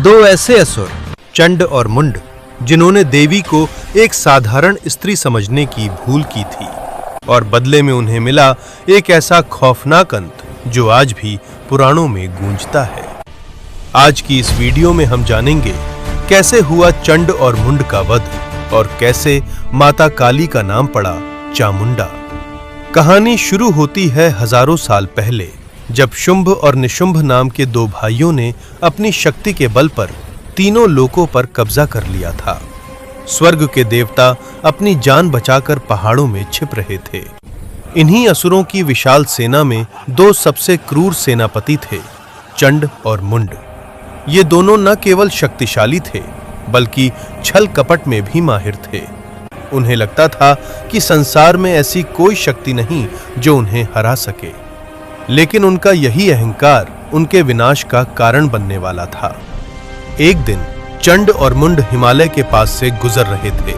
दो ऐसे असुर चंड और मुंड जिन्होंने देवी को एक साधारण स्त्री समझने की भूल की थी और बदले में उन्हें मिला एक ऐसा खौफनाक अंत जो आज भी पुराणों में गूंजता है। आज की इस वीडियो में हम जानेंगे कैसे हुआ चंड और मुंड का वध और कैसे माता काली का नाम पड़ा चामुंडा। कहानी शुरू होती है हजारों साल पहले, जब शुंभ और निशुंभ नाम के दो भाइयों ने अपनी शक्ति के बल पर तीनों लोकों पर कब्जा कर लिया था। स्वर्ग के देवता अपनी जान बचाकर पहाड़ों में छिप रहे थे। इन्हीं असुरों की विशाल सेना में दो सबसे क्रूर सेनापति थे, चंड और मुंड। ये दोनों न केवल शक्तिशाली थे बल्कि छल कपट में भी माहिर थे। उन्हें लगता था कि संसार में ऐसी कोई शक्ति नहीं जो उन्हें हरा सके, लेकिन उनका यही अहंकार उनके विनाश का कारण बनने वाला था। एक दिन चंड और मुंड हिमालय के पास से गुजर रहे थे।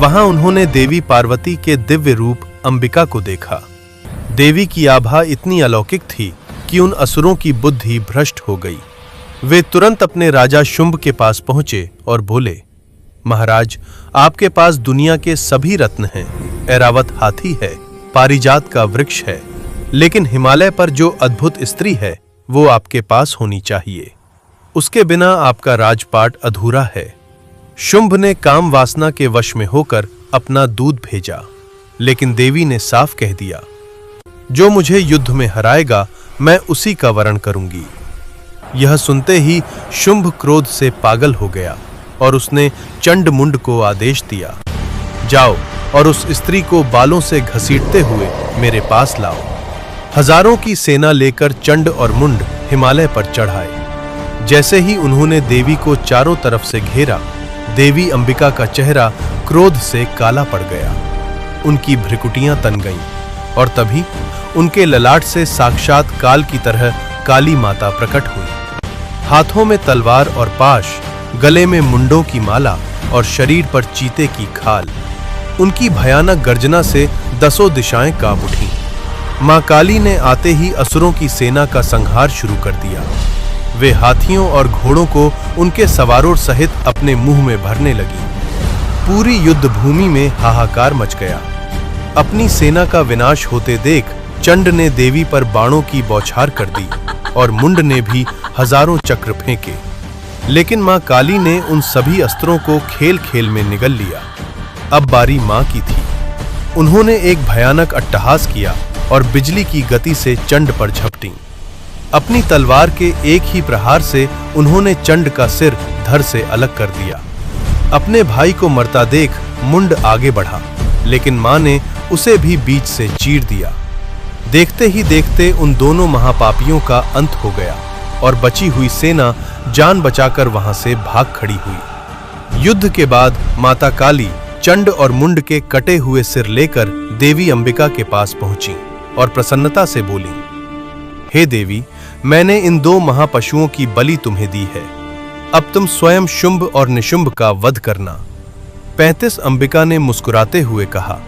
वहां उन्होंने देवी पार्वती के दिव्य रूप अंबिका को देखा। देवी की आभा इतनी अलौकिक थी कि उन असुरों की बुद्धि भ्रष्ट हो गई। वे तुरंत अपने राजा शुंभ के पास पहुंचे और बोले, महाराज, आपके पास दुनिया के सभी रत्न हैं, ऐरावत हाथी है, पारिजात का वृक्ष है, लेकिन हिमालय पर जो अद्भुत स्त्री है वो आपके पास होनी चाहिए। उसके बिना आपका राजपाट अधूरा है। शुंभ ने काम वासना के वश में होकर अपना दूध भेजा, लेकिन देवी ने साफ कह दिया, जो मुझे युद्ध में हराएगा मैं उसी का वरण करूंगी। यह सुनते ही शुंभ क्रोध से पागल हो गया और उसने चंड मुंड को आदेश दिया, जाओ और उस स्त्री को बालों से घसीटते हुए मेरे पास लाओ। हजारों की सेना लेकर चंड और मुंड हिमालय पर चढ़ आए। जैसे ही उन्होंने देवी को चारों तरफ से घेरा, देवी अंबिका का चेहरा क्रोध से काला पड़ गया। उनकी भ्रिकुटियां तन गईं और तभी उनके ललाट से साक्षात काल की तरह काली माता प्रकट हुई। हाथों में तलवार और पाश, गले में मुंडों की माला और शरीर पर चीते की खाल। उनकी भयानक गर्जना से दसों दिशाएं कांप उठीं। मां काली ने आते ही असुरों की सेना का संहार शुरू कर दिया। वे हाथियों और घोड़ों को उनके सवारों सहित अपने मुंह में भरने लगी। पूरी युद्ध भूमि में हाहाकार मच गया। अपनी सेना का विनाश होते देख चंड ने देवी पर बाणों की बौछार कर दी और मुंड ने भी हजारों चक्र फेंके, लेकिन मां काली ने उन सभी अस्त्रों को खेल खेल में निगल लिया। अब बारी मां की थी। उन्होंने एक भयानक अट्टहास किया और बिजली की गति से चंड पर झपटी। अपनी तलवार के एक ही प्रहार से उन्होंने चंड का सिर धड़ से अलग कर दिया। अपने भाई को मरता देख मुंड आगे बढ़ा, लेकिन मां ने उसे भी बीच से चीर दिया। देखते ही देखते उन दोनों महापापियों का अंत हो गया और बची हुई सेना जान बचाकर वहां से भाग खड़ी हुई। युद्ध के बाद माता काली चंड और मुंड के कटे हुए सिर लेकर देवी अंबिका के पास पहुंची और प्रसन्नता से बोली, हे देवी, मैंने इन दो महापशुओं की बलि तुम्हें दी है। अब तुम स्वयं शुंभ और निशुंभ का वध करना। 35 अंबिका ने मुस्कुराते हुए कहा,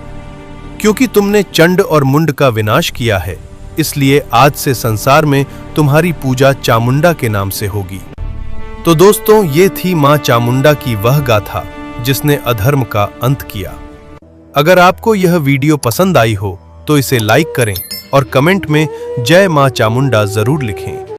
क्योंकि तुमने चंड और मुंड का विनाश किया है, इसलिए आज से संसार में तुम्हारी पूजा चामुंडा के नाम से होगी। तो दोस्तों, ये थी मां चामुंडा की वह गाथा जिसने अधर्म का अंत किया। अगर आपको यह वीडियो पसंद आई हो तो इसे लाइक करें और कमेंट में जय मां चामुंडा जरूर लिखें।